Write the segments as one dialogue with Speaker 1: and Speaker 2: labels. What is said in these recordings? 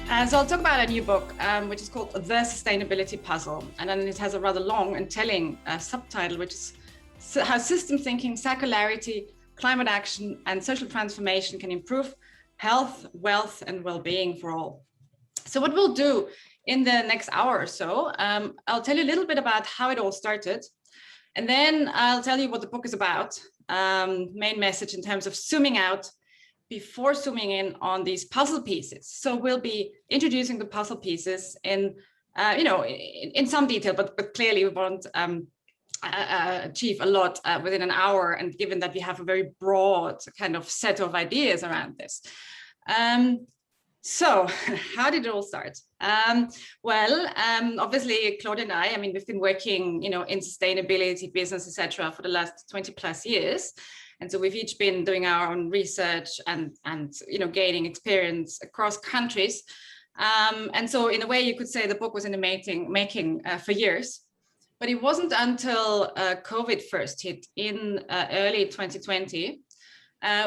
Speaker 1: So I'll talk about a new book, which is called The Sustainability Puzzle. And then it has a rather long and telling subtitle, which is how system thinking, circularity, climate action, and social transformation can improve health, wealth, and well-being for all. So what we'll do in the next hour or so, I'll tell you a little bit about how it all started. And then I'll tell you what the book is about, main message in terms of zooming out before zooming in on these puzzle pieces. So we'll be introducing the puzzle pieces in, in some detail, but clearly we want achieve a lot within an hour. And given that we have a very broad kind of set of ideas around this. So how did it all start? Obviously, Claudia and I mean, we've been working, in sustainability, business, etc., for the last 20 plus years. And so we've each been doing our own research and gaining experience across countries. And so in a way, you could say the book was in the making for years. But it wasn't until COVID first hit in early 2020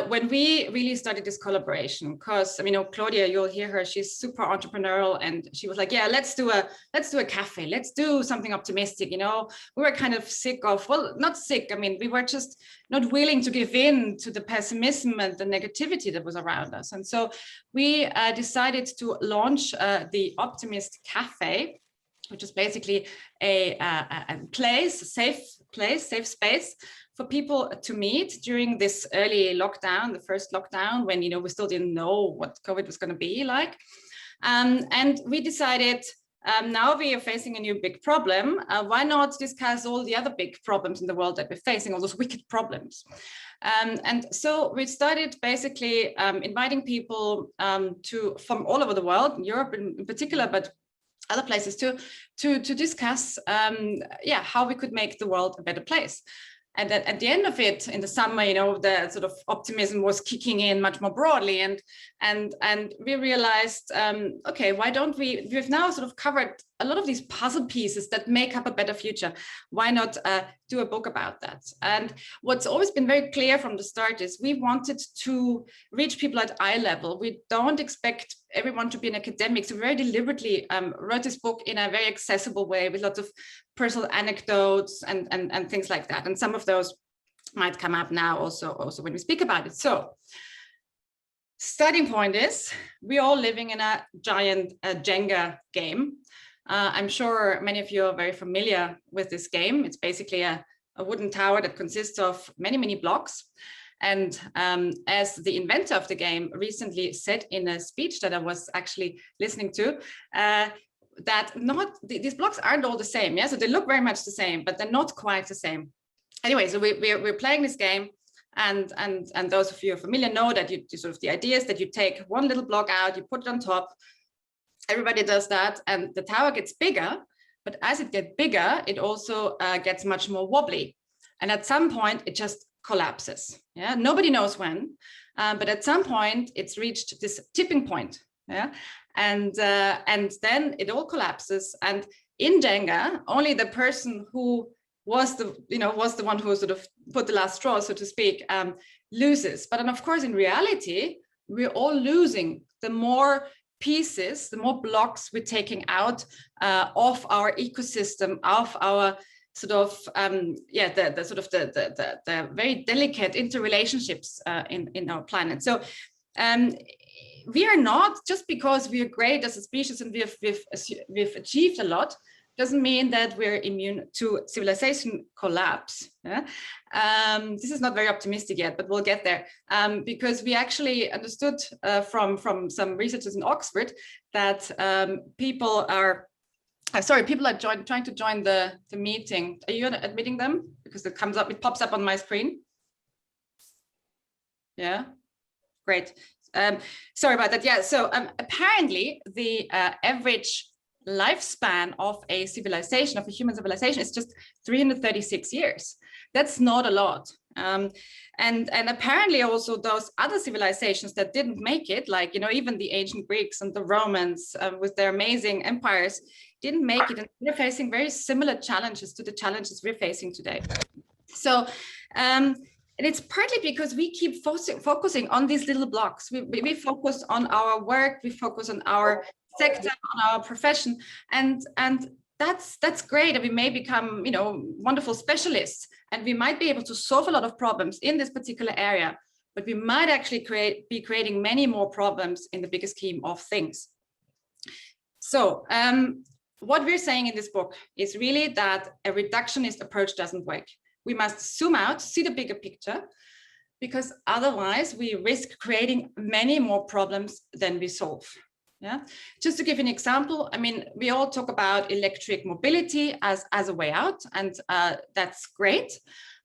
Speaker 1: when we really started this collaboration. Because Claudia, you'll hear her; she's super entrepreneurial, and she was like, "Yeah, let's do a cafe. Let's do something optimistic." We were kind of sick of, well, not sick. We were just not willing to give in to the pessimism and the negativity that was around us. And so we decided to launch the Optimist Cafe, which is basically a safe space for people to meet during this early lockdown, the first lockdown, when we still didn't know what COVID was going to be like. And we decided, now we are facing a new big problem. Why not discuss all the other big problems in the world that we're facing, all those wicked problems? And so we started basically inviting people from all over the world, Europe in particular, but other places too, to discuss how we could make the world a better place. And at the end of it, in the summer, the sort of optimism was kicking in much more broadly, and we realized, okay, why don't we've now sort of covered a lot of these puzzle pieces that make up a better future. Why not do a book about that? And what's always been very clear from the start is we wanted to reach people at eye level. We don't expect everyone to be an academic. So we very deliberately wrote this book in a very accessible way with lots of personal anecdotes and things like that. And some of those might come up now also when we speak about it. So starting point is we're all living in a giant Jenga game. I'm sure many of you are very familiar with this game. It's basically a wooden tower that consists of many, many blocks. And as the inventor of the game recently said in a speech that I was actually listening to, that these blocks aren't all the same. Yeah, so they look very much the same, but they're not quite the same. Anyway, so we're playing this game. And those of you who are familiar know that you sort of the idea is that you take one little block out, you put it on top. Everybody does that, and the tower gets bigger. But as it gets bigger, it also gets much more wobbly. And at some point, it just collapses. Yeah, nobody knows when, but at some point, it's reached this tipping point. Yeah, and then it all collapses. And in Jenga, only the person who was the one who sort of put the last straw, so to speak, loses. But then, of course, in reality, we're all losing. The more pieces, the more blocks we're taking out of our ecosystem, of our sort of the very delicate interrelationships in our planet. So we are not, just because we are great as a species and we've achieved a lot, doesn't mean that we're immune to civilization collapse. Yeah? This is not very optimistic yet, but we'll get there. Because we actually understood from some researchers in Oxford that people are trying to join the meeting. Are you admitting them? Because it pops up on my screen. Yeah, great. Sorry about that. Yeah, so apparently the average lifespan of a civilization, of a human civilization, is just 336 years. That's not a lot. And apparently also those other civilizations that didn't make it, like, even the ancient Greeks and the Romans with their amazing empires, didn't make it. And they're facing very similar challenges to the challenges we're facing today. So And it's partly because we keep focusing on these little blocks. We focus on our work, we focus on our sector, on our profession, and that's great. And we may become, you know, wonderful specialists, and we might be able to solve a lot of problems in this particular area, but we might actually be creating many more problems in the bigger scheme of things. So what we're saying in this book is really that a reductionist approach doesn't work. We must zoom out, see the bigger picture, because otherwise we risk creating many more problems than we solve. Yeah, just to give an example, I mean, we all talk about electric mobility as a way out, and that's great.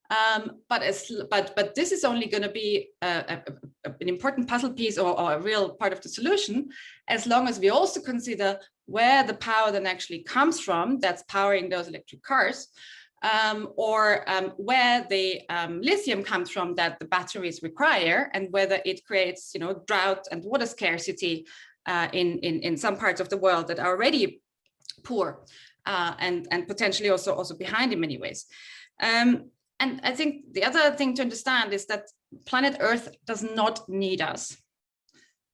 Speaker 1: But this is only going to be an important puzzle piece or a real part of the solution, as long as we also consider where the power then actually comes from that's powering those electric cars, or where the lithium comes from that the batteries require, and whether it creates, you know, drought and water scarcity in some parts of the world that are already poor and potentially also behind in many ways. And I think the other thing to understand is that planet Earth does not need us.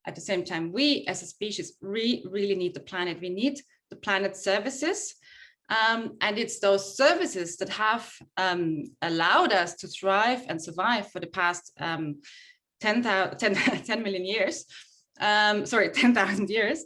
Speaker 1: At the same time, we as a species really need the planet. We need the planet's services. And it's those services that have allowed us to thrive and survive for the past 10 million years. 10,000 years.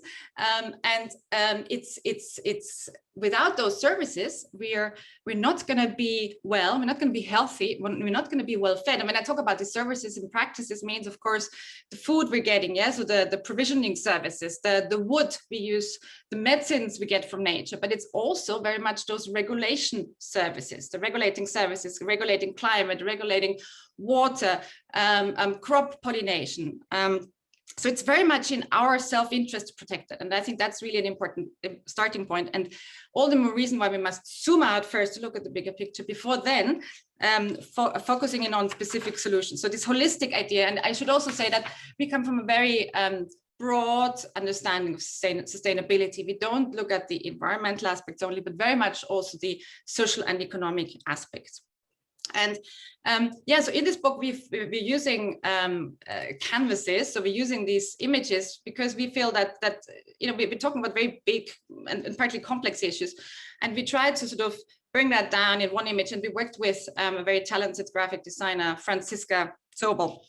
Speaker 1: It's without those services, we're not going to be well, we're not going to be healthy, we're not going to be well fed. And when I talk about the services and practices, means of course the food we're getting, yeah, so the provisioning services, the wood we use, the medicines we get from nature, but it's also very much those regulation services, the regulating services, regulating climate, regulating water, crop pollination. So it's very much in our self-interest to protect it. And I think that's really an important starting point. And all the more reason why we must zoom out first to look at the bigger picture before then focusing in on specific solutions. So this holistic idea, and I should also say that we come from a very broad understanding of sustainability. We don't look at the environmental aspects only, but very much also the social and economic aspects. And yeah, so in this book, we're using canvases. So we're using these images because we feel that you know, we're talking about very big and partly complex issues. And we tried to sort of bring that down in one image. And we worked with a very talented graphic designer, Franziska Zobel.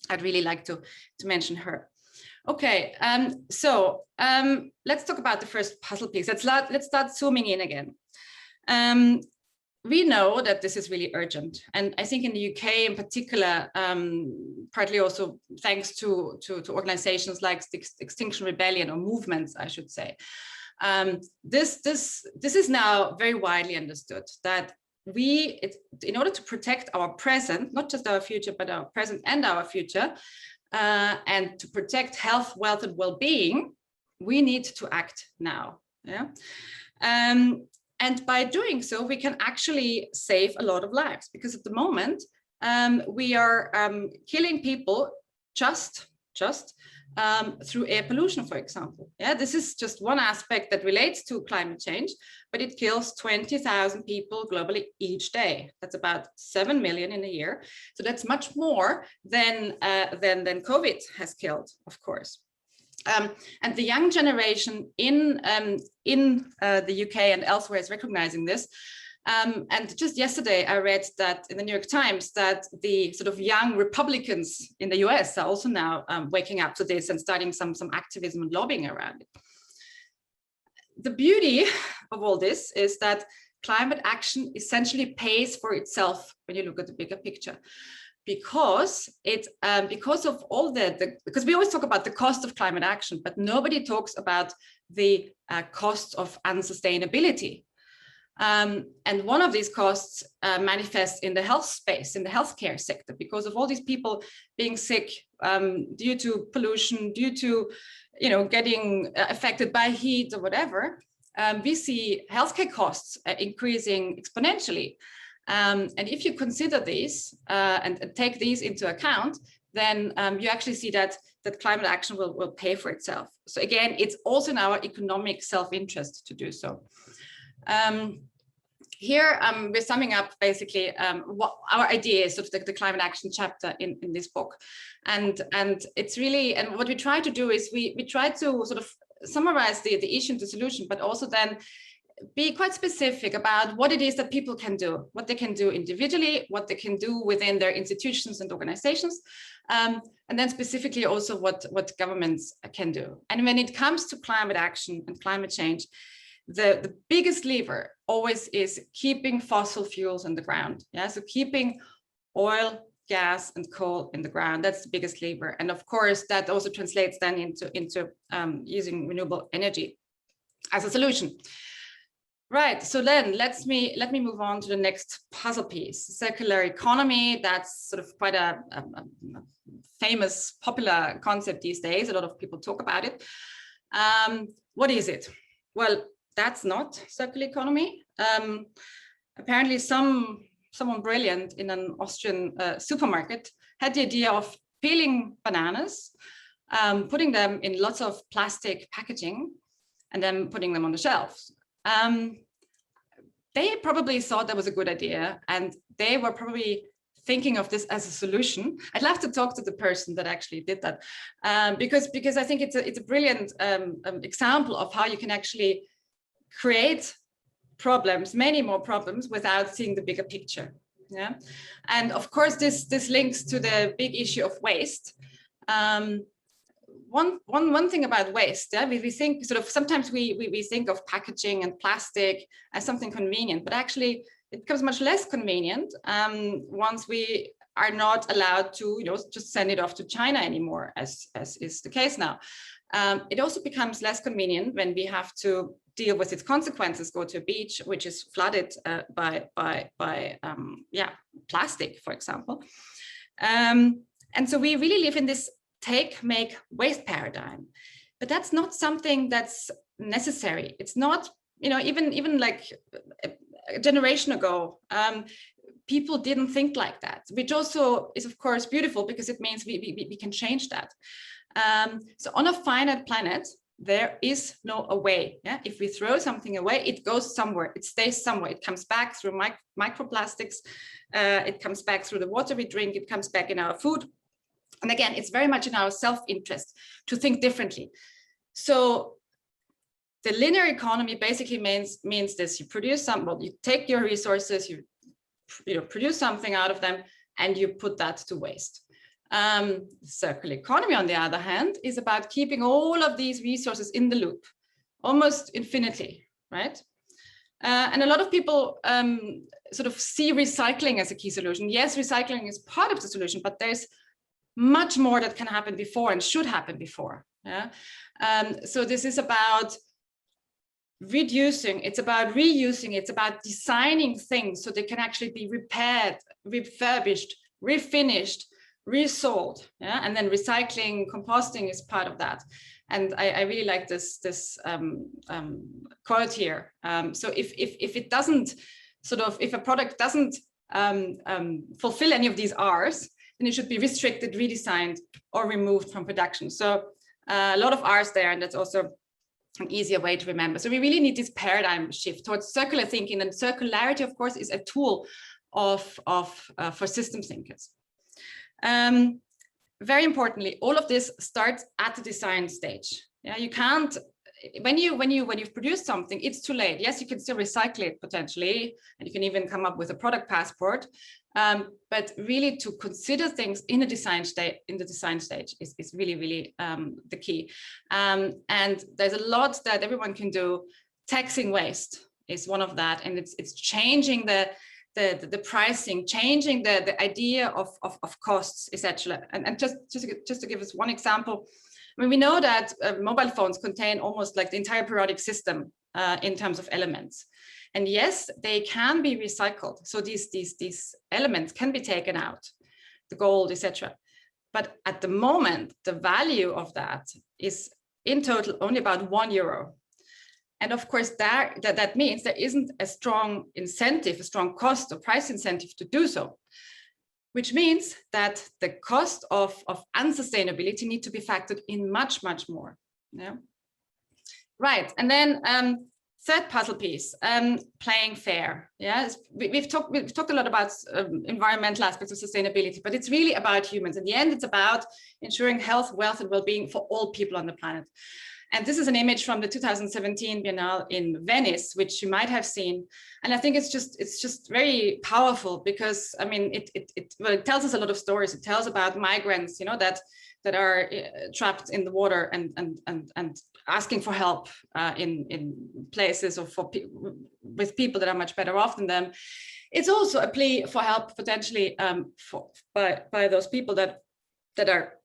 Speaker 1: I'd really like to mention her. Okay, so let's talk about the first puzzle piece. Let's start zooming in again. We know that this is really urgent. And I think in the UK in particular, partly also thanks to organizations like Extinction Rebellion, or movements, I should say, this is now very widely understood that in order to protect our present, not just our future, but our present and our future, and to protect health, wealth, and well-being, we need to act now. Yeah. And by doing so, we can actually save a lot of lives, because at the moment we are killing people just through air pollution, for example. Yeah, this is just one aspect that relates to climate change, but it kills 20,000 people globally each day. That's about 7 million in a year. So that's much more than COVID has killed, of course. And the young generation in the UK and elsewhere is recognizing this. And just yesterday, I read that in the New York Times that the sort of young Republicans in the US are also now waking up to this and starting some activism and lobbying around it. The beauty of all this is that climate action essentially pays for itself when you look at the bigger picture. Because of all because we always talk about the cost of climate action, but nobody talks about the cost of unsustainability. And one of these costs manifests in the health space, in the healthcare sector, because of all these people being sick due to pollution, due to, you know, getting affected by heat or whatever. We see healthcare costs increasing exponentially. And if you consider these and take these into account, then you actually see that climate action will pay for itself. So again, it's also in our economic self-interest to do so. here we're summing up basically what our idea is of the climate action chapter in this book. And it's really, and what we try to do is we try to sort of summarize the issue and the solution, but also then be quite specific about what it is that people can do, what they can do individually, what they can do within their institutions and organizations, and then specifically also what governments can do. And when it comes to climate action and climate change, the biggest lever always is keeping fossil fuels in the ground. Yeah, so keeping oil, gas, and coal in the ground. That's the biggest lever. And of course, that also translates then into using renewable energy as a solution. Right, so then let me move on to the next puzzle piece, circular economy. That's sort of quite a famous, popular concept these days. A lot of people talk about it. What is it? Well, that's not circular economy. Apparently someone brilliant in an Austrian supermarket had the idea of peeling bananas, putting them in lots of plastic packaging, and then putting them on the shelves. They probably thought that was a good idea, and they were probably thinking of this as a solution. I'd love to talk to the person that actually did that, because I think it's a brilliant example of how you can actually create problems, many more problems, without seeing the bigger picture. Yeah, and of course this links to the big issue of waste. One thing about waste, yeah, we think sort of sometimes we think of packaging and plastic as something convenient, but actually it becomes much less convenient once we are not allowed to, just send it off to China anymore, as is the case now. It also becomes less convenient when we have to deal with its consequences, go to a beach which is flooded by plastic, for example. And so we really live in this take, make, waste paradigm, but that's not something that's necessary. It's not, even like a generation ago, people didn't think like that, which also is of course beautiful, because it means we can change that. So on a finite planet, there is no away. Yeah? If we throw something away, it goes somewhere, it stays somewhere, it comes back through microplastics, it comes back through the water we drink, it comes back in our food. And again, it's very much in our self-interest to think differently. So the linear economy basically means this: you produce you take your resources, you produce something out of them, and you put that to waste. Circular economy, on the other hand, is about keeping all of these resources in the loop, almost infinitely, right? And a lot of people sort of see recycling as a key solution. Yes, recycling is part of the solution, but there's much more that can happen before and should happen before. Yeah. So this is about reducing, it's about reusing, it's about designing things so they can actually be repaired, refurbished, refinished, resold. Yeah. And then recycling, composting is part of that. And I really like this quote here. So if it doesn't if a product doesn't fulfill any of these R's, then it should be restricted, redesigned, or removed from production. So a lot of R's there, and that's also an easier way to remember. So we really need this paradigm shift towards circular thinking, and circularity, of course, is a tool for system thinkers. Very importantly, all of this starts at the design stage. Yeah, you can't, when you've produced something, it's too late. Yes, you can still recycle it potentially, and you can even come up with a product passport. But really, to consider things in the design stage is really, really the key. And there's a lot that everyone can do. Taxing waste is one of that, and it's changing the pricing, changing the idea of costs, etc. And just to give us one example, I mean, we know that mobile phones contain almost like the entire periodic system in terms of elements. And yes, they can be recycled. So these elements can be taken out, the gold, etc. But at the moment, the value of that is in total only about €1. And of course, that means there isn't a strong incentive, a strong cost or price incentive to do so, which means that the cost of unsustainability need to be factored in much, much more. Yeah. Right. And then Third puzzle piece, playing fair. Yeah, we've talked a lot about environmental aspects of sustainability, but it's really about humans. In the end, it's about ensuring health, wealth, and well-being for all people on the planet. And this is an image from the 2017 Biennale in Venice, which you might have seen. And I think it's just very powerful because, I mean, it tells us a lot of stories. It tells about migrants, you know, that are trapped in the water and asking for help in places or with people that are much better off than them. It's also a plea for help potentially by those people that are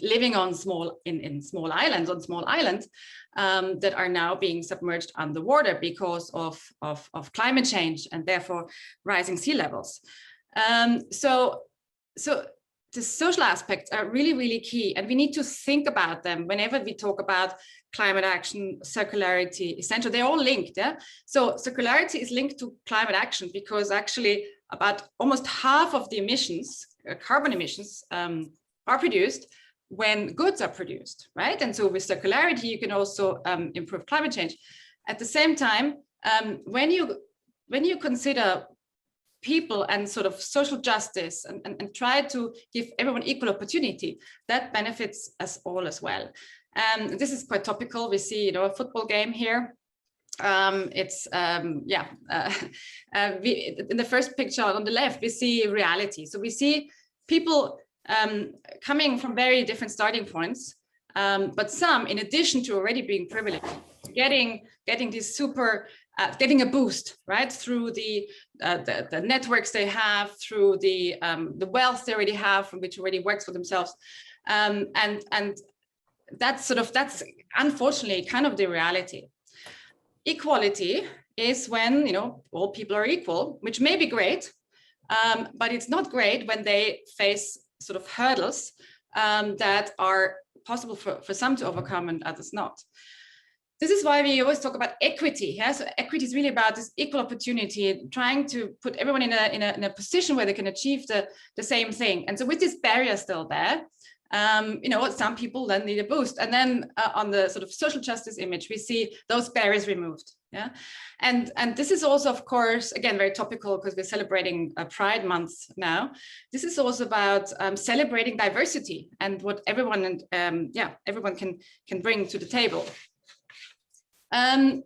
Speaker 1: living on small islands that are now being submerged underwater because of climate change and therefore rising sea levels. So the social aspects are really, really key, and we need to think about them whenever we talk about climate action, circularity, essential. They're all linked. Yeah. So circularity is linked to climate action because actually about almost half of the emissions, carbon emissions, are produced when goods are produced, right? And so with circularity, you can also improve climate change. At the same time, when you consider people and sort of social justice and try to give everyone equal opportunity, that benefits us all as well. This is quite topical. We see, you know, a football game here. In the first picture on the left, we see reality. So we see people coming from very different starting points, but some, in addition to already being privileged, getting this super, getting a boost, right, through the networks they have, through the wealth they already have, from which already works for themselves, and that's unfortunately kind of the reality. Equality is when, you know, all people are equal, which may be great, but it's not great when they face sort of hurdles that are possible for some to overcome and others not. This is why we always talk about equity. Yeah? So equity is really about this equal opportunity, trying to put everyone in a position where they can achieve the same thing. And so with this barrier still there, you know, some people then need a boost. And then on the sort of social justice image, we see those barriers removed. Yeah, and this is also, of course, again, very topical because we're celebrating Pride Month now. This is also about celebrating diversity and what everyone everyone can bring to the table.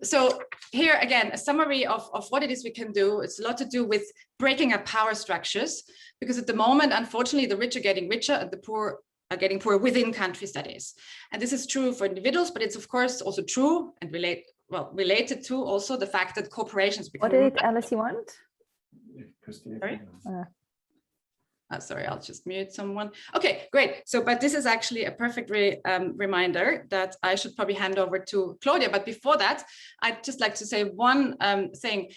Speaker 1: So here again, a summary of what it is we can do. It's a lot to do with breaking up power structures, because at the moment, unfortunately, the rich are getting richer and the poor are getting poorer within countries, that is. And this is true for individuals, but it's of course also true and related to also the fact that corporations become—
Speaker 2: What did Alice you want?
Speaker 1: Sorry? Sorry, I'll just mute someone. Okay, great. So, but this is actually a perfect reminder that I should probably hand over to Claudia. But before that, I'd just like to say one thing.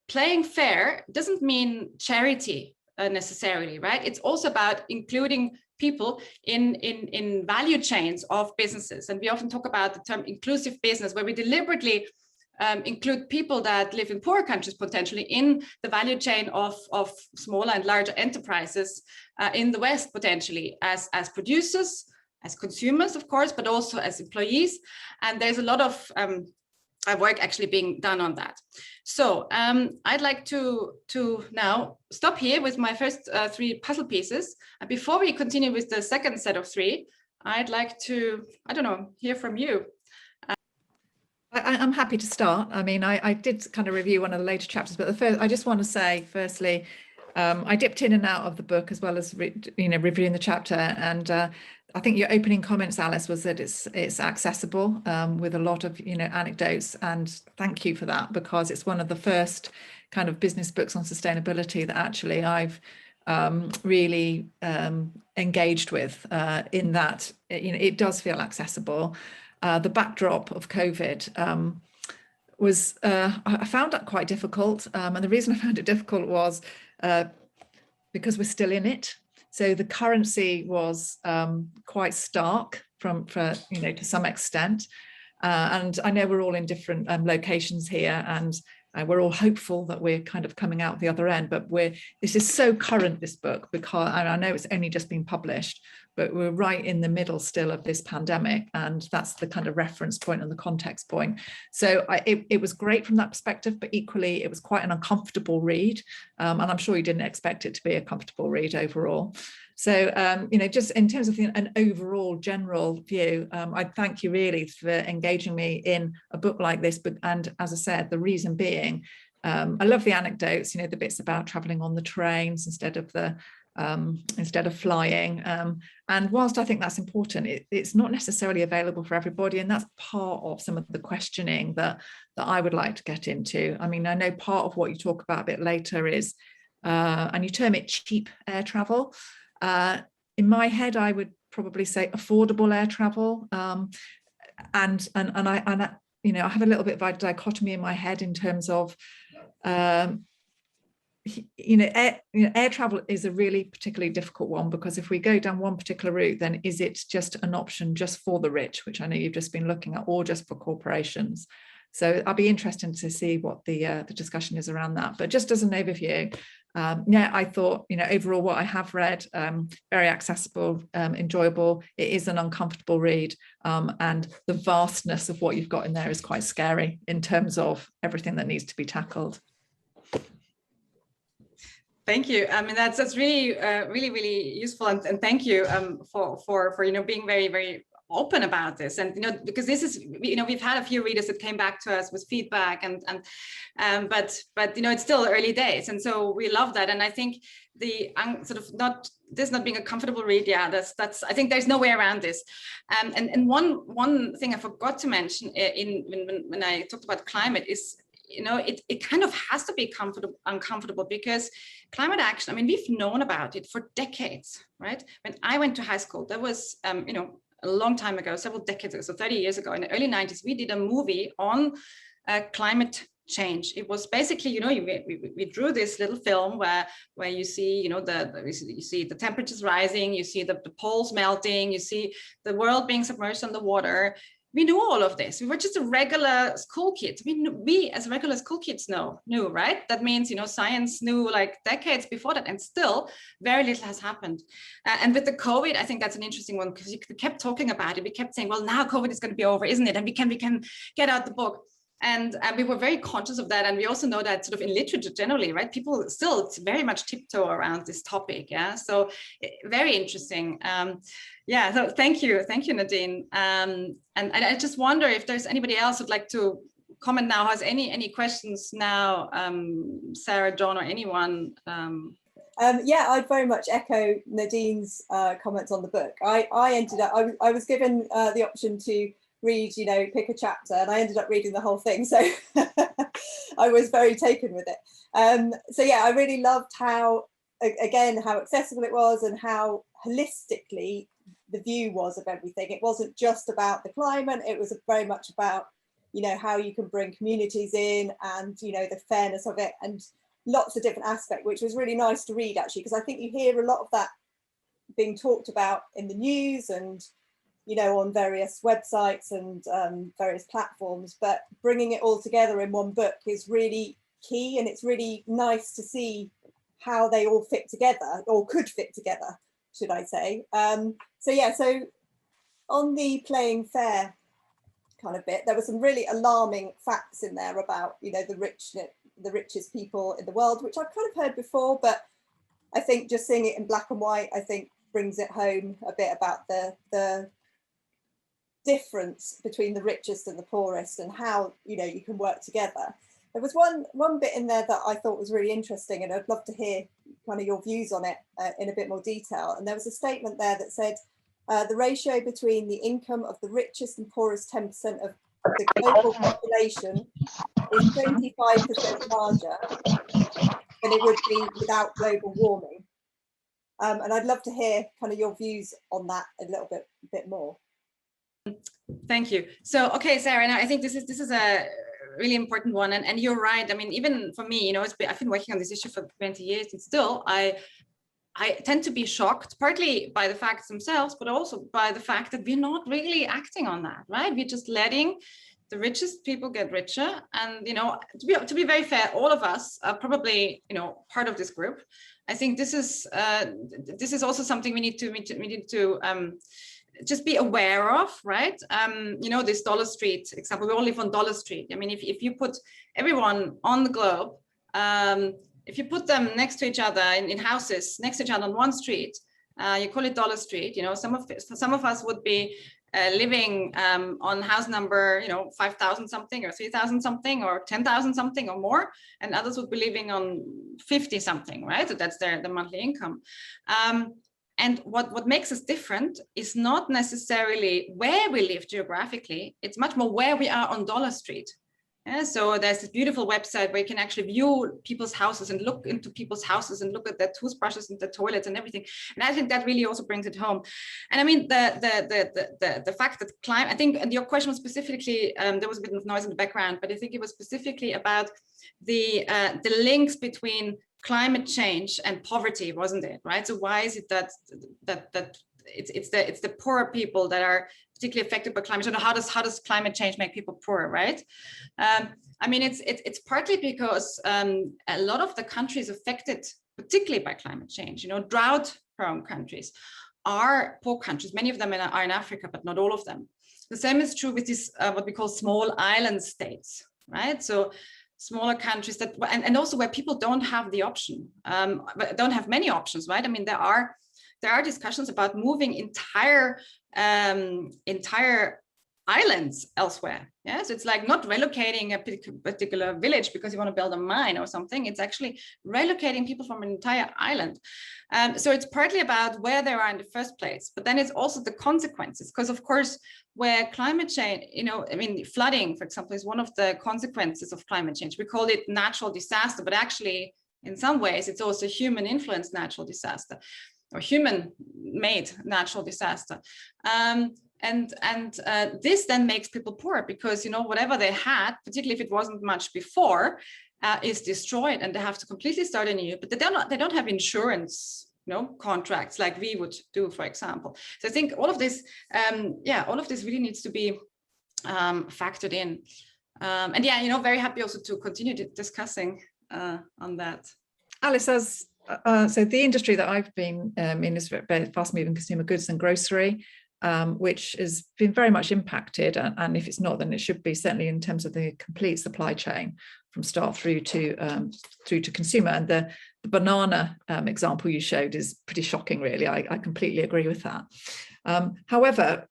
Speaker 1: Playing fair doesn't mean charity necessarily, right? It's also about including people in value chains of businesses. And we often talk about the term inclusive business, where we deliberately include people that live in poorer countries potentially in the value chain of smaller and larger enterprises in the West, potentially as producers, as consumers, of course, but also as employees. And there's a lot of work actually being done on that. So I'd like to now stop here with my first three puzzle pieces. And before we continue with the second set of three, I'd like to, I don't know, hear from you.
Speaker 3: I'm happy to start. I mean, I did kind of review one of the later chapters, but the first, I just want to say, firstly, I dipped in and out of the book as well as reviewing the chapter, and I think your opening comments, Alice, was that it's accessible with a lot of anecdotes, and thank you for that, because it's one of the first kind of business books on sustainability that actually I've really engaged with in that it does feel accessible. The backdrop of COVID was, I found that quite difficult. And the reason I found it difficult was because we're still in it. So the currency was quite stark to some extent. And I know we're all in different locations here, and we're all hopeful that we're kind of coming out the other end, but this is so current, this book, because I know it's only just been published, but we're right in the middle still of this pandemic, and that's the kind of reference point and the context point. So it was great from that perspective, but equally it was quite an uncomfortable read, and I'm sure you didn't expect it to be a comfortable read overall. So, just in terms of an overall general view, I thank you really for engaging me in a book like this. And as I said, the reason being, I love the anecdotes, the bits about traveling on the trains instead of flying. And whilst I think that's important, it's not necessarily available for everybody. And that's part of some of the questioning that I would like to get into. I mean, I know part of what you talk about a bit later is, and you term it cheap air travel. In my head, I would probably say affordable air travel, and I have a little bit of a dichotomy in my head in terms of, air travel is a really particularly difficult one, because if we go down one particular route, then is it just an option just for the rich, which I know you've just been looking at, or just for corporations? So I'll be interested to see what the discussion is around that. But just as an overview, I thought, overall what I have read, very accessible, enjoyable. It is an uncomfortable read, and the vastness of what you've got in there is quite scary in terms of everything that needs to be tackled.
Speaker 1: Thank you. I mean, that's really, really useful, and thank you for being very, very open about this. And because this is, we've had a few readers that came back to us with feedback, but it's still early days, and so we love that. And I think the this not being a comfortable read, that's I think there's no way around this. And one thing I forgot to mention when I talked about climate is, it kind of has to be uncomfortable, because climate action, I mean, we've known about it for decades, right? When I went to high school, there was, a long time ago, several decades ago, so 30 years ago, in the early 90s, we did a movie on climate change. It was basically, we drew this little film where you see, you see the temperatures rising, you see the poles melting, you see the world being submerged underwater. We knew all of this. We were just a regular school kids. We as regular school kids knew, right? That means, science knew like decades before that, and still very little has happened. And with the COVID, I think that's an interesting one, because we kept talking about it. We kept saying, well, now COVID is going to be over, isn't it? And we can get out the book. And we were very conscious of that. And we also know that sort of in literature generally, right? People still very much tiptoe around this topic. Yeah. So very interesting. So thank you, Nadine. And I just wonder if there's anybody else who'd like to comment now, has any questions now, Sarah, John, or anyone?
Speaker 2: I'd very much echo Nadine's comments on the book. I was given the option to read, pick a chapter, and I ended up reading the whole thing. So I was very taken with it. I really loved how accessible it was, and how holistically the view was of everything. It wasn't just about the climate, it was very much about, how you can bring communities in, and, the fairness of it, and lots of different aspects, which was really nice to read, actually, because I think you hear a lot of that being talked about in the news and, on various websites and various platforms, but bringing it all together in one book is really key, and it's really nice to see how they all fit together, or could fit together, should I say. So on the playing fair kind of bit, there were some really alarming facts in there about, the richest people in the world, which I've kind of heard before, but I think just seeing it in black and white, I think brings it home a bit about the difference between the richest and the poorest, and how you can work together. There was one bit in there that I thought was really interesting, and I'd love to hear kind of your views on it in a bit more detail. And there was a statement there that said the ratio between the income of the richest and poorest 10% of the global population is 25% larger than it would be without global warming. And I'd love to hear kind of your views on that a little bit more.
Speaker 1: Thank you. So, okay, Sarah, and I think this is a really important one, and you're right. I mean, even for me, I've been working on this issue for 20 years, and still I tend to be shocked, partly by the facts themselves, but also by the fact that we're not really acting on that, right? We're just letting the richest people get richer. And, you know, to be very fair, all of us are probably, you know, part of this group. I think this is also something we need to just be aware of, right? You know, this Dollar Street example, we all live on Dollar Street. I mean, if you put everyone on the globe, if you put them next to each other in houses next to each other on one street, you call it Dollar Street. You know, some of us would be living on house number, you know, 5,000 something or 3,000 something or 10,000 something or more, and others would be living on 50 something, right? So that's the monthly income. And what makes us different is not necessarily where we live geographically, it's much more where we are on Dollar Street. Yeah, so there's this beautiful website where you can actually view people's houses and look into people's houses and look at their toothbrushes and the toilets and everything. And I think that really also brings it home. And I mean, the fact that climate, I think your question was specifically, there was a bit of noise in the background, but I think it was specifically about the links between climate change and poverty, wasn't it? Right. So why is it that it's the poorer people that are particularly affected by climate change? How does climate change make people poorer, right? I mean, it's partly because a lot of the countries affected, particularly by climate change, you know, drought-prone countries are poor countries. Many of them are in Africa, but not all of them. The same is true with these what we call small island states, right? So smaller countries that, and also where people don't have the option, don't have many options, right? I mean, there are discussions about moving entire islands elsewhere. Yeah, so it's like not relocating a particular village because you want to build a mine or something. It's actually relocating people from an entire island. So it's partly about where they are in the first place, but then it's also the consequences, because of course, where climate change, you know, I mean, flooding, for example, is one of the consequences of climate change. We call it natural disaster, but actually, in some ways, it's also human-influenced natural disaster, or human-made natural disaster. This then makes people poor because, you know, whatever they had, particularly if it wasn't much before, is destroyed, and they have to completely start anew. But they don't have insurance, you know, contracts like we would do, for example. So I think all of this, all of this really needs to be factored in. And yeah, you know, very happy also to continue discussing on that.
Speaker 3: Alice, so the industry that I've been in is fast-moving consumer goods and grocery, which has been very much impacted, and if it's not, then it should be, certainly in terms of the complete supply chain from start through to consumer. And the banana example you showed is pretty shocking, really. I completely agree with that. However,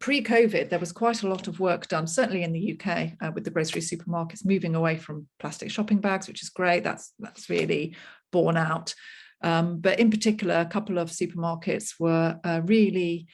Speaker 3: pre-COVID, there was quite a lot of work done, certainly in the UK, with the grocery supermarkets moving away from plastic shopping bags, which is great. That's really borne out. But in particular, a couple of supermarkets were really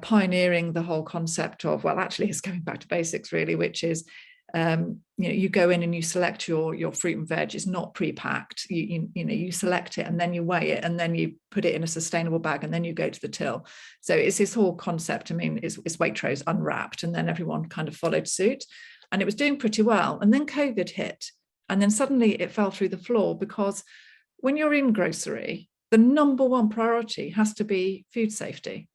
Speaker 3: pioneering the whole concept of, well, actually it's going back to basics, really, which is, you know, you go in and you select your fruit and veg. It's not pre-packed. You know, you select it and then you weigh it and then you put it in a sustainable bag and then you go to the till. So it's this whole concept. I mean, it's Waitrose unwrapped, and then everyone kind of followed suit, and it was doing pretty well. And then COVID hit, and then suddenly it fell through the floor, because when you're in grocery, the number one priority has to be food safety.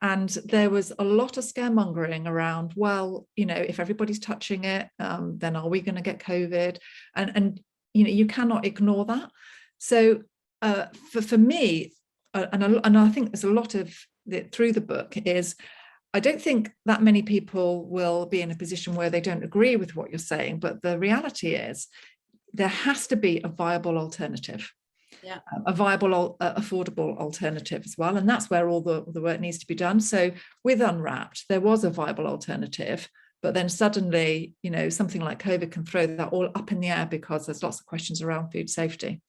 Speaker 3: And there was a lot of scaremongering around, well, you know, if everybody's touching it, then are we going to get COVID? And you know, you cannot ignore that. So for me, and I think there's a lot of it through the book, is I don't think that many people will be in a position where they don't agree with what you're saying. But the reality is there has to be a viable alternative. Yeah. A viable, affordable alternative as well. And that's where all the work needs to be done. So with Unwrapped, there was a viable alternative, but then suddenly, you know, something like COVID can throw that all up in the air, because there's lots of questions around food safety.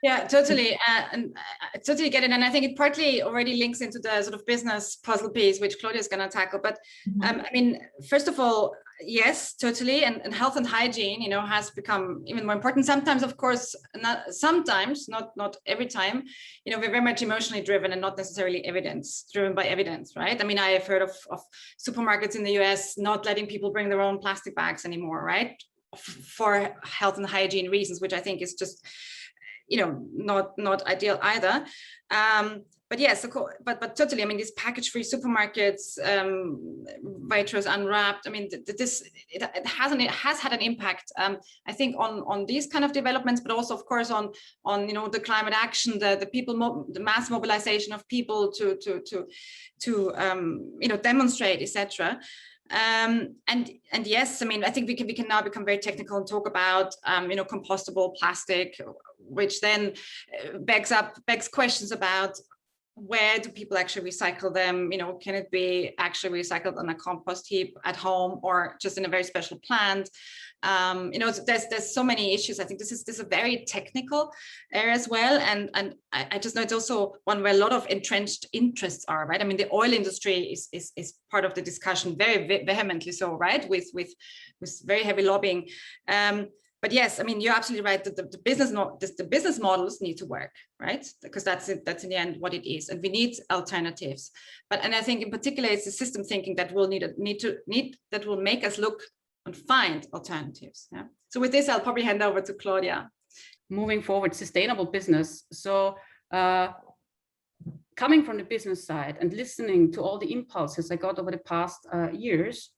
Speaker 1: Yeah, totally. And I totally get it. And I think it partly already links into the sort of business puzzle piece, which Claudia is going to tackle. But I mean, first of all, yes, totally. And health and hygiene, you know, has become even more important. Sometimes, of course, not every time, you know, we're very much emotionally driven and not necessarily driven by evidence, right? I mean, I have heard of supermarkets in the US not letting people bring their own plastic bags anymore, right? For health and hygiene reasons, which I think is just, you know, not ideal either. but yes, but totally. I mean, these package-free supermarkets, Waitrose Unwrapped. I mean, it has had an impact. I think on these kind of developments, but also, of course, on the climate action, the mass mobilization of people to demonstrate, etc. And yes, I mean, I think we can now become very technical and talk about compostable plastic, which then begs questions about where do people actually recycle them? Can it be actually recycled on a compost heap at home or just in a very special plant? There's so many issues. I think this is a very technical area as well, and I just know it's also one where a lot of entrenched interests are, right? I mean, the oil industry is part of the discussion, very vehemently so, right? With very heavy lobbying. But yes, I mean, you're absolutely right that the business models need to work, right? Because that's in the end what it is, and we need alternatives. And I think in particular, it's the system thinking that will that will make us look and find alternatives. Yeah. So with this, I'll probably hand over to Claudia.
Speaker 4: Moving forward, sustainable business. So coming from the business side and listening to all the impulses I got over the past years,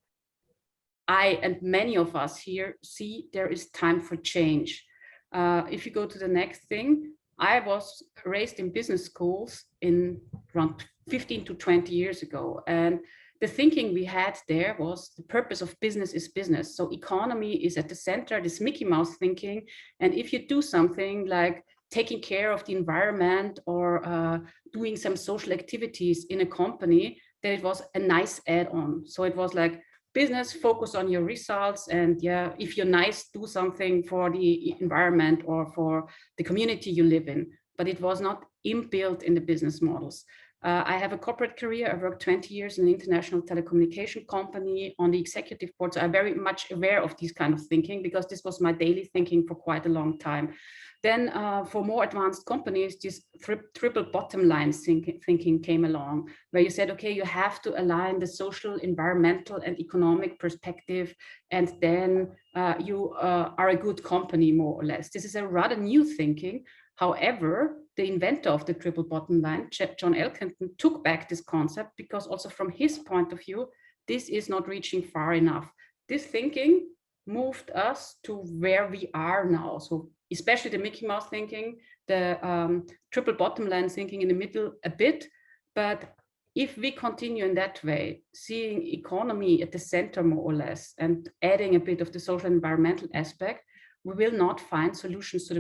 Speaker 4: I and many of us here see there is time for change. If you go to the next thing, I was raised in business schools in around 15 to 20 years ago. And the thinking we had there was the purpose of business is business. So economy is at the center, this Mickey Mouse thinking. And if you do something like taking care of the environment or doing some social activities in a company, then it was a nice add-on. So it was like, business, focus on your results, and yeah, if you're nice, do something for the environment or for the community you live in. But it was not inbuilt in the business models. I have a corporate career. I worked 20 years in an international telecommunication company on the executive board. So I'm very much aware of this kind of thinking because this was my daily thinking for quite a long time. Then for more advanced companies, this triple bottom line thinking came along, where you said, okay, you have to align the social, environmental, and economic perspective, and then you are a good company, more or less. This is a rather new thinking. However, the inventor of the triple bottom line, John Elkington, took back this concept because also from his point of view, this is not reaching far enough. This thinking moved us to where we are now. So especially the Mickey Mouse thinking, the triple bottom line thinking in the middle a bit. But if we continue in that way, seeing economy at the center more or less, and adding a bit of the social environmental aspect, we will not find solutions to the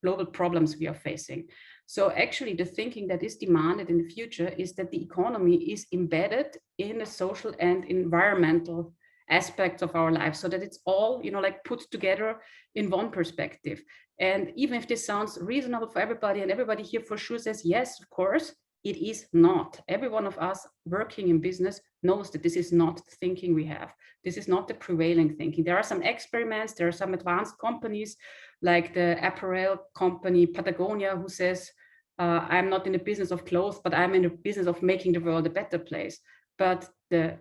Speaker 4: global problems we are facing. So actually the thinking that is demanded in the future is that the economy is embedded in the social and environmental aspects of our lives, so that it's all, like put together in one perspective. And even if this sounds reasonable for everybody, and everybody here for sure says, yes, of course, it is not. Every one of us working in business knows that this is not the thinking we have. This is not the prevailing thinking. There are some experiments, there are some advanced companies like the apparel company Patagonia, who says, I'm not in the business of clothes, but I'm in the business of making the world a better place. But the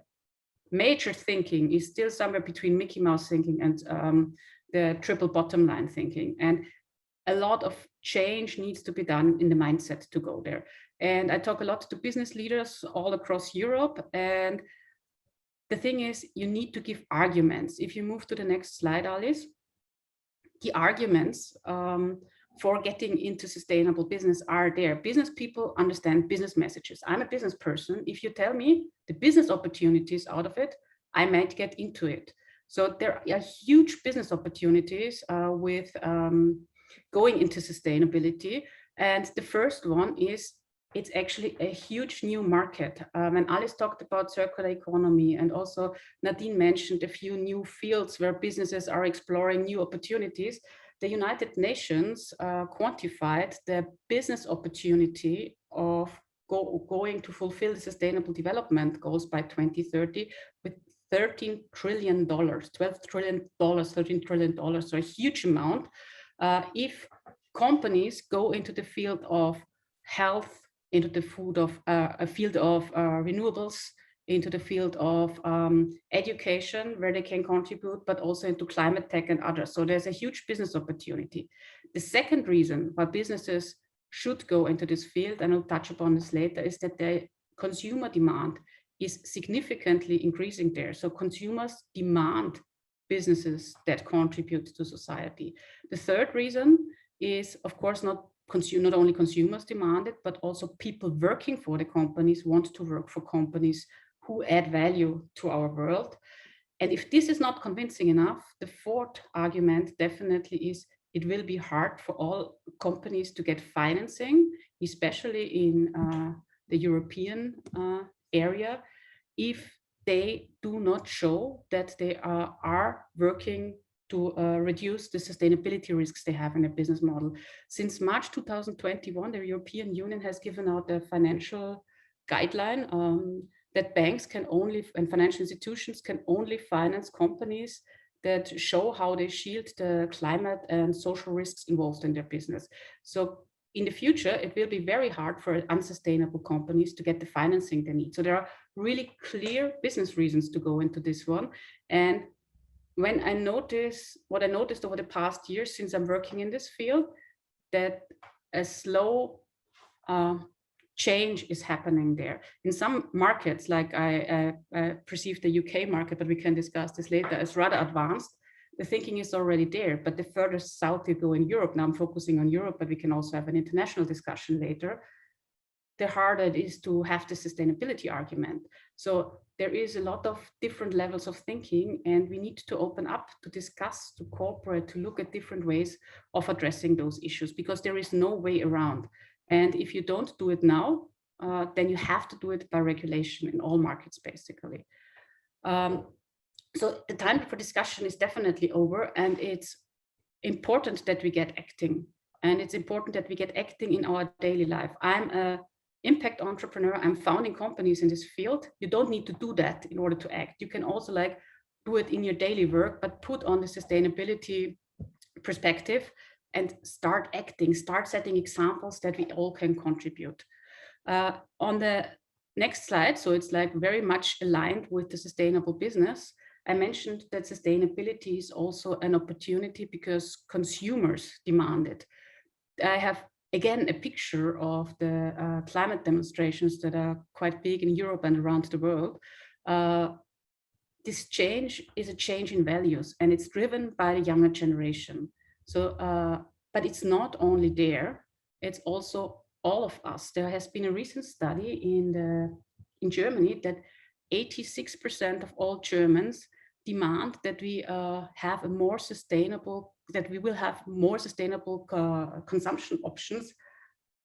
Speaker 4: major thinking is still somewhere between Mickey Mouse thinking and the triple bottom line thinking. And a lot of change needs to be done in the mindset to go there. And I talk a lot to business leaders all across Europe. And the thing is, you need to give arguments. If you move to the next slide, Alice, the arguments for getting into sustainable business are there. Business people understand business messages. I'm a business person. If you tell me the business opportunities out of it, I might get into it. So there are huge business opportunities with going into sustainability. And the first one is, it's actually a huge new market. And Alice talked about circular economy, and also Nadine mentioned a few new fields where businesses are exploring new opportunities. The United Nations quantified the business opportunity of going to fulfill the sustainable development goals by 2030 with $13 trillion, $12 trillion, $13 trillion, so a huge amount. If companies go into the field of health, into the field of renewables, into the field of education, where they can contribute, but also into climate tech and others. So there's a huge business opportunity. The second reason why businesses should go into this field, and I'll touch upon this later, is that the consumer demand is significantly increasing there. So consumers demand businesses that contribute to society. The third reason is, of course, not only consumers demand it, but also people working for the companies want to work for companies who add value to our world. And if this is not convincing enough, the fourth argument definitely is it will be hard for all companies to get financing, especially in the European area, if they do not show that they are working to reduce the sustainability risks they have in their business model. Since March 2021, the European Union has given out a financial guideline that banks can only, and financial institutions can only finance companies that show how they shield the climate and social risks involved in their business. So in the future, it will be very hard for unsustainable companies to get the financing they need. So there are really clear business reasons to go into this one. And when I notice, what I noticed over the past years since I'm working in this field, that a slow change is happening there. In some markets, like I perceive the UK market, but we can discuss this later, as rather advanced. The thinking is already there, but the further south you go in Europe, now I'm focusing on Europe, but we can also have an international discussion later, the harder it is to have the sustainability argument. So there is a lot of different levels of thinking, and we need to open up to discuss, to cooperate, to look at different ways of addressing those issues, because there is no way around. And if you don't do it now, then you have to do it by regulation in all markets, basically. So the time for discussion is definitely over, and it's important that we get acting. And it's important that we get acting in our daily life. I'm an impact entrepreneur. I'm founding companies in this field. You don't need to do that in order to act. You can also do it in your daily work, but put on the sustainability perspective and start acting, start setting examples that we all can contribute. On the next slide, so it's very much aligned with the sustainable business. I mentioned that sustainability is also an opportunity because consumers demand it. I have, again, a picture of the climate demonstrations that are quite big in Europe and around the world. This change is a change in values, and it's driven by the younger generation. So, but it's not only there, it's also all of us. There has been a recent study in Germany that 86% of all Germans demand that we have a more sustainable, that we will have more sustainable consumption options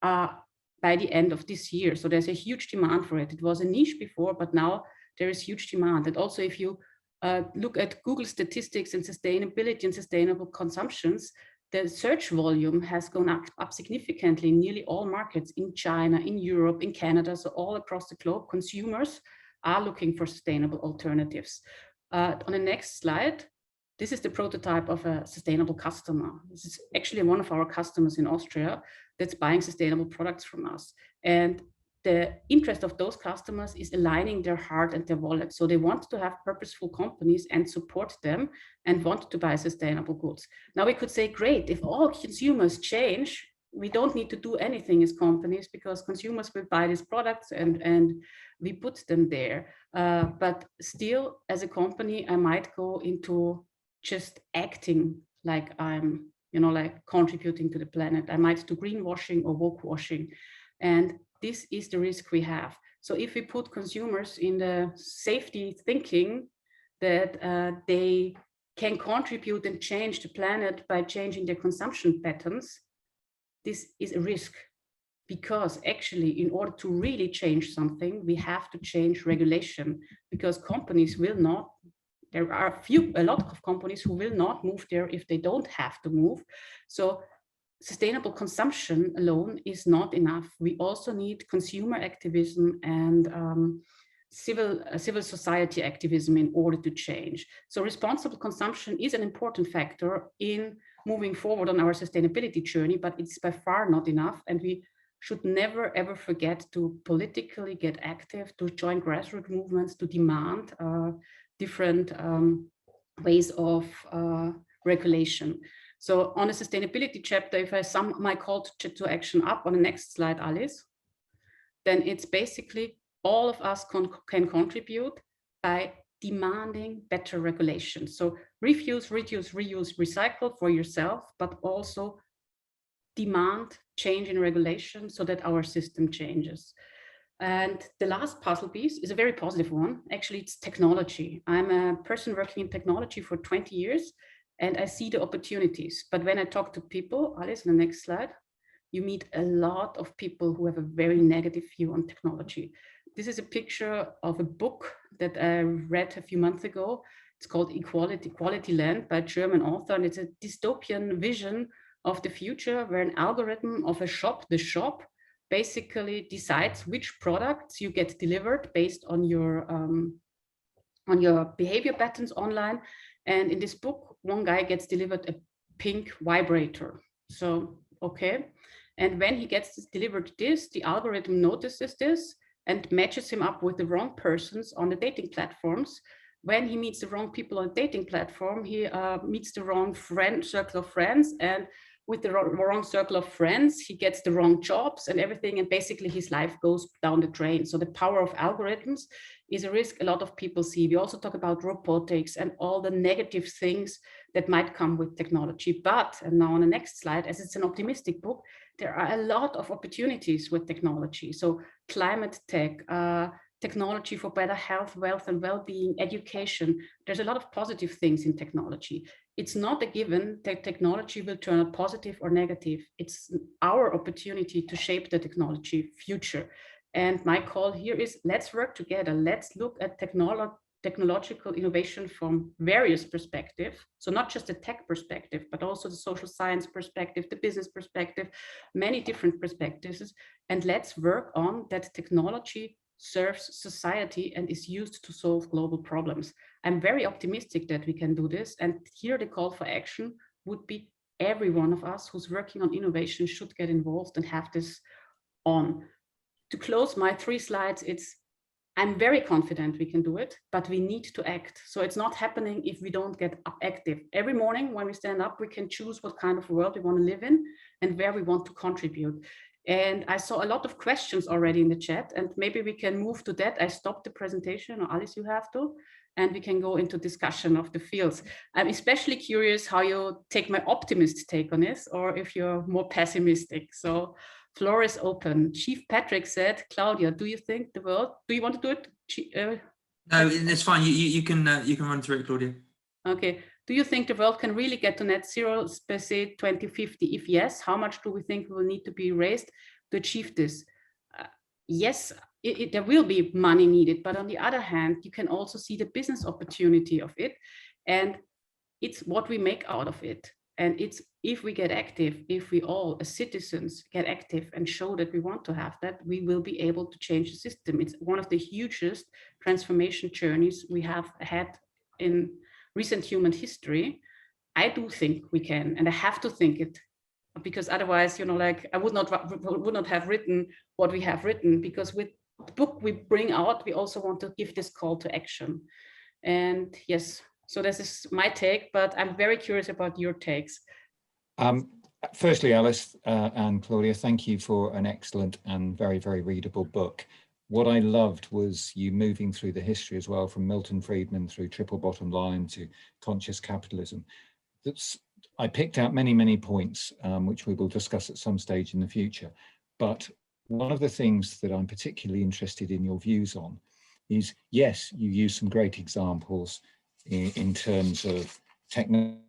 Speaker 4: by the end of this year. So there's a huge demand for it. It was a niche before, but now there is huge demand. And also if you look at Google statistics and sustainability and sustainable consumptions, the search volume has gone up significantly in nearly all markets, in China, in Europe, in Canada, so all across the globe, consumers are looking for sustainable alternatives. On the next slide, this is the prototype of a sustainable customer. This is actually one of our customers in Austria that's buying sustainable products from us. And the interest of those customers is aligning their heart and their wallet. So they want to have purposeful companies and support them and want to buy sustainable goods. Now we could say, great, if all consumers change, we don't need to do anything as companies because consumers will buy these products and we put them there. But still, as a company, I might go into just acting like I'm, contributing to the planet. I might do greenwashing or woke washing. And this is the risk we have. So if we put consumers in the safety thinking that they can contribute and change the planet by changing their consumption patterns, this is a risk, because actually in order to really change something, we have to change regulation, because companies will not, there are a lot of companies who will not move there if they don't have to move. So sustainable consumption alone is not enough. We also need consumer activism and civil society activism in order to change. So responsible consumption is an important factor in moving forward on our sustainability journey, but it's by far not enough. And we should never, ever forget to politically get active, to join grassroots movements, to demand different ways of regulation. So on the sustainability chapter, if I sum my call to action up on the next slide, Alice, then it's basically all of us can contribute by demanding better regulation. So refuse, reduce, reuse, recycle for yourself, but also demand change in regulation so that our system changes. And the last puzzle piece is a very positive one. Actually, it's technology. I'm a person working in technology for 20 years, and I see the opportunities. But when I talk to people, Alice, on the next slide, you meet a lot of people who have a very negative view on technology. This is a picture of a book that I read a few months ago. It's called Equality Land by a German author, and it's a dystopian vision of the future where an algorithm of a shop, the shop, basically decides which products you get delivered based on your behavior patterns online. And in this book, one guy gets delivered a pink vibrator. So, okay. And when he gets delivered this, the algorithm notices this and matches him up with the wrong persons on the dating platforms. When he meets the wrong people on the dating platform, he meets the wrong circle of friends, and with the wrong circle of friends, he gets the wrong jobs and everything, and basically his life goes down the drain. So the power of algorithms is a risk a lot of people see. We also talk about robotics and all the negative things that might come with technology. But, and now on the next slide, as it's an optimistic book, there are a lot of opportunities with technology. So climate tech, technology for better health, wealth, and well-being, education. There's a lot of positive things in technology. It's not a given that technology will turn out positive or negative. It's our opportunity to shape the technology future. And my call here is, let's work together. Let's look at technological innovation from various perspectives. So not just the tech perspective, but also the social science perspective, the business perspective, many different perspectives. And let's work on that technology serves society and is used to solve global problems. I'm very optimistic that we can do this. And here the call for action would be every one of us who's working on innovation should get involved and have this on. To close my 3 slides, I'm very confident we can do it, but we need to act. So it's not happening if we don't get active. Every morning when we stand up, we can choose what kind of world we want to live in and where we want to contribute. And I saw a lot of questions already in the chat, and maybe we can move to that. I stopped the presentation, or Alice, you have to, and we can go into discussion of the fields. I'm especially curious how you take my optimist take on this, or if you're more pessimistic. So floor is open. Chief Patrick said, Claudia, do you think the world, do you want to do it?
Speaker 5: No, it's fine. You can run through it, Claudia.
Speaker 4: Okay. Do you think the world can really get to net zero, say 2050? If yes, how much do we think will need to be raised to achieve this? Yes, there will be money needed, but on the other hand, you can also see the business opportunity of it, and it's what we make out of it. And it's if we get active, if we all as citizens get active and show that we want to have that, we will be able to change the system. It's one of the hugest transformation journeys we have had in recent human history. I do think we can, and I have to think it, because otherwise, like I would not have written what we have written, because with the book we bring out, we also want to give this call to action. And yes, so this is my take, but I'm very curious about your takes.
Speaker 6: Firstly, Alice and Claudia, thank you for an excellent and very, very readable book. What I loved was you moving through the history as well, from Milton Friedman through triple bottom line to conscious capitalism. I picked out many, many points, which we will discuss at some stage in the future. But one of the things that I'm particularly interested in your views on is, yes, you use some great examples in terms of technology.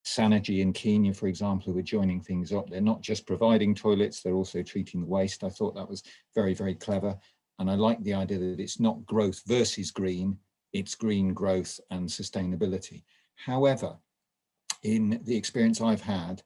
Speaker 6: Sanergy and Kenya, for example, who are joining things up. They're not just providing toilets, they're also treating the waste. I thought that was very, very clever. And I like the idea that it's not growth versus green, it's green growth and sustainability. However, in the experience I've had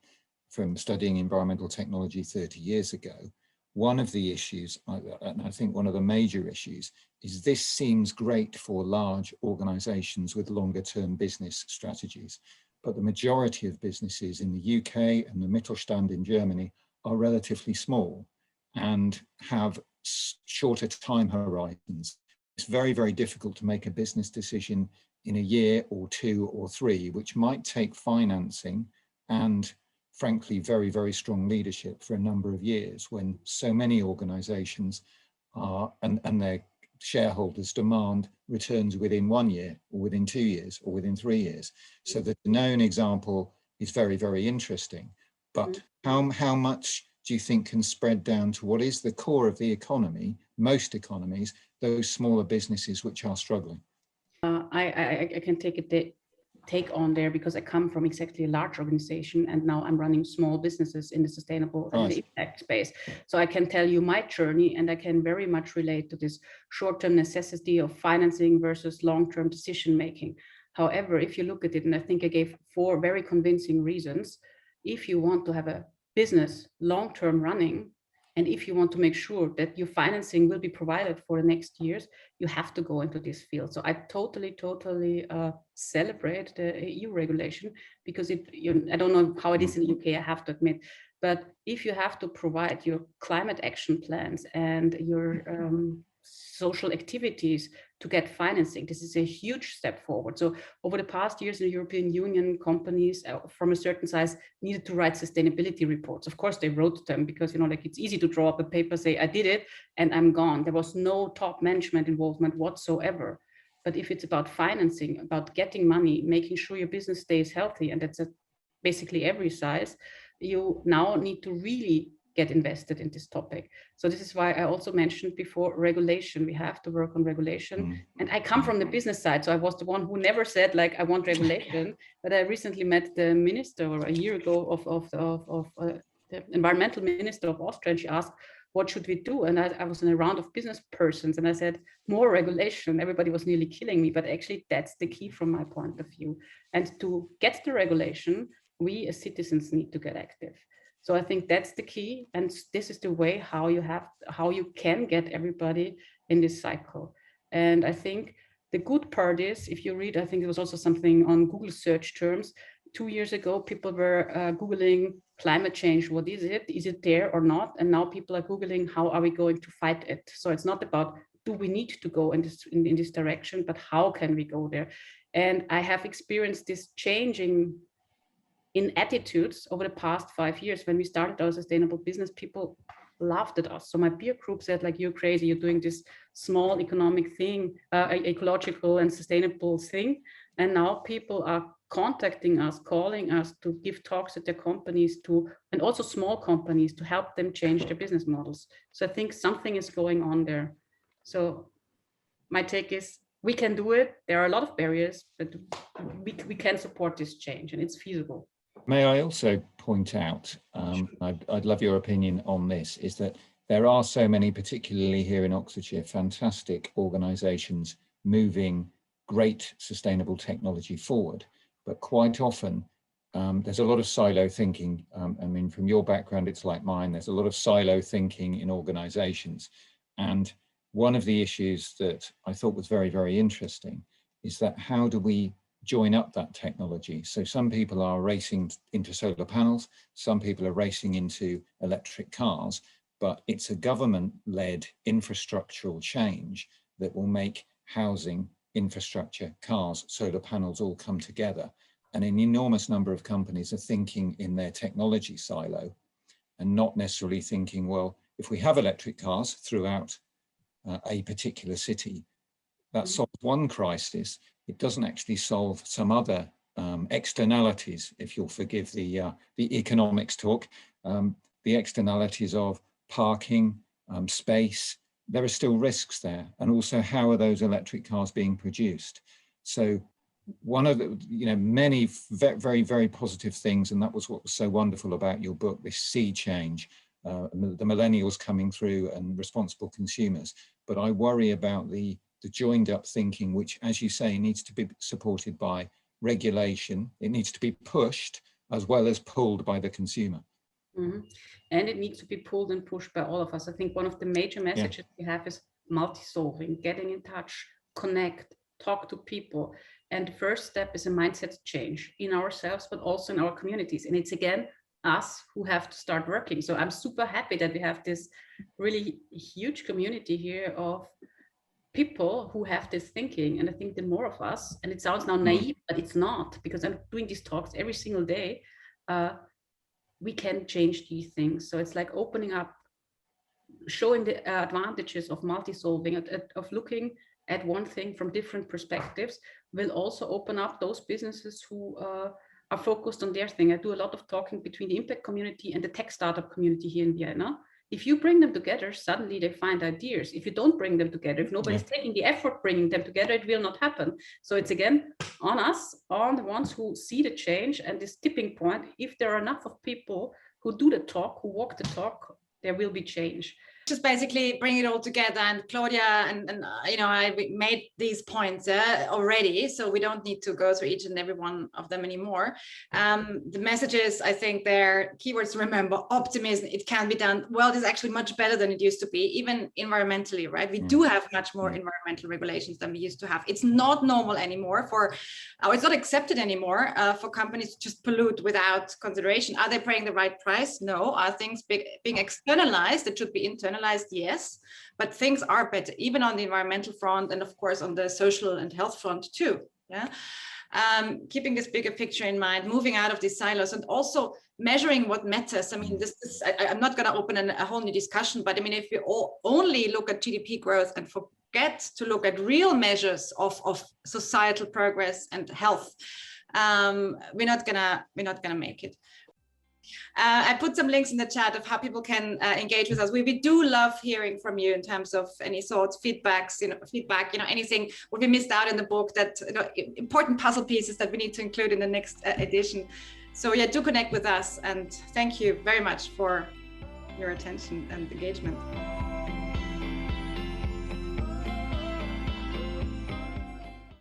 Speaker 6: from studying environmental technology 30 years ago, one of the issues, and I think one of the major issues, is this seems great for large organizations with longer term business strategies. But the majority of businesses in the UK and the Mittelstand in Germany are relatively small and have shorter time horizons. It's very, very difficult to make a business decision in a year or 2 or 3, which might take financing and frankly, very, very strong leadership for a number of years when so many organizations are, and their shareholders demand returns within 1 year or within 2 years or within 3 years. So the known example is very, very interesting. But how much do you think can spread down to what is the core of the economy, most economies, those smaller businesses which are struggling?
Speaker 4: I can take on there because I come from exactly a large organization, and now I'm running small businesses in the sustainable and the impact space. So I can tell you my journey, and I can very much relate to this short-term necessity of financing versus long-term decision making. However, if you look at it, and I think I gave 4 very convincing reasons, if you want to have a business long-term running, and if you want to make sure that your financing will be provided for the next years, you have to go into this field. So I totally celebrate the EU regulation, because I don't know how it is in the UK, I have to admit, but if you have to provide your climate action plans and your social activities to get financing, this is a huge step forward. So over the past years in the European Union, companies from a certain size needed to write sustainability reports. Of course, they wrote them because, like it's easy to draw up a paper, say, I did it, and I'm gone. There was no top management involvement whatsoever. But if it's about financing, about getting money, making sure your business stays healthy, and that's basically every size, you now need to really get invested in this topic. So this is why I also mentioned before regulation. We have to work on regulation. And I come from the business side, so I was the one who never said like I want regulation. But I recently met the minister, or a year ago, of the environmental minister of Austria, and she asked, what should we do? And I was in a round of business persons, and I said, more regulation. Everybody was nearly killing me, but actually that's the key from my point of view. And to get the regulation, we as citizens need to get active. So I think that's the key, and this is the way how you can get everybody in this cycle. And I think the good part is, if you read, I think it was also something on Google search terms, 2 years ago, people were Googling climate change. What is it? Is it there or not? And now people are Googling, how are we going to fight it? So it's not about, do we need to go in this direction, but how can we go there? And I have experienced this changing in attitudes over the past 5 years. When we started our sustainable business, people laughed at us. So my peer group said, like, you're crazy, you're doing this small economic thing, ecological and sustainable thing. And now people are contacting us, calling us to give talks at their companies, and also small companies, to help them change their business models. So I think something is going on there. So my take is, we can do it. There are a lot of barriers, but we can support this change, and it's feasible.
Speaker 6: May I also point out, I'd love your opinion on this, is that there are so many, particularly here in Oxfordshire, fantastic organisations moving great sustainable technology forward. But quite often, there's a lot of silo thinking. I mean, from your background, it's like mine, there's a lot of silo thinking in organisations. And one of the issues that I thought was very, very interesting is that how do we join up that technology? So some people are racing into solar panels, some people are racing into electric cars, but it's a government-led infrastructural change that will make housing, infrastructure, cars, solar panels all come together. And an enormous number of companies are thinking in their technology silo and not necessarily thinking, well, if we have electric cars throughout a particular city, that solves one crisis. It doesn't actually solve some other externalities, if you'll forgive the economics talk, the externalities of parking, space. There are still risks there. And also, how are those electric cars being produced? So one of the, many very, very positive things, and that was what was so wonderful about your book, this sea change, the millennials coming through and responsible consumers. But I worry about the joined up thinking, which, as you say, needs to be supported by regulation. It needs to be pushed as well as pulled by the consumer.
Speaker 4: Mm-hmm. And it needs to be pulled and pushed by all of us. I think one of the major messages we have is multi-solving, getting in touch, connect, talk to people. And the first step is a mindset change in ourselves, but also in our communities. And it's, again, us who have to start working. So I'm super happy that we have this really huge community here of people who have this thinking. And I think the more of us, and it sounds now naive, but it's not, because I'm doing these talks every single day, we can change these things. So it's like opening up, showing the advantages of multi-solving, of looking at one thing from different perspectives, will also open up those businesses who are focused on their thing. I do a lot of talking between the impact community and the tech startup community here in Vienna. If you bring them together, suddenly they find ideas. If you don't bring them together, if nobody's taking the effort bringing them together, it will not happen. So it's again on us, on the ones who see the change and this tipping point. If there are enough of people who do the talk, who walk the talk, there will be change.
Speaker 1: Just basically bring it all together, and Claudia and you know, I made these points already, so we don't need to go through each and every one of them anymore. The messages, I think, they're keywords to remember: optimism, it can be done. World is actually much better than it used to be, even environmentally, right? We do have much more environmental regulations than we used to have. It's not normal anymore it's not accepted anymore for companies to just pollute without consideration. Are they paying the right price? No. Are things being externalized that should be internalized? Yes, but things are better, even on the environmental front, and of course on the social and health front too. Yeah, keeping this bigger picture in mind, moving out of these silos, and also measuring what matters. I mean, I'm not going to open a whole new discussion, but I mean, if we all only look at GDP growth and forget to look at real measures of societal progress and health, we're not gonna make it. I put some links in the chat of how people can engage with us. We do love hearing from you in terms of any thoughts, feedback, anything what we missed out in the book, that important puzzle pieces that we need to include in the next edition. So yeah, do connect with us, and thank you very much for your attention and engagement.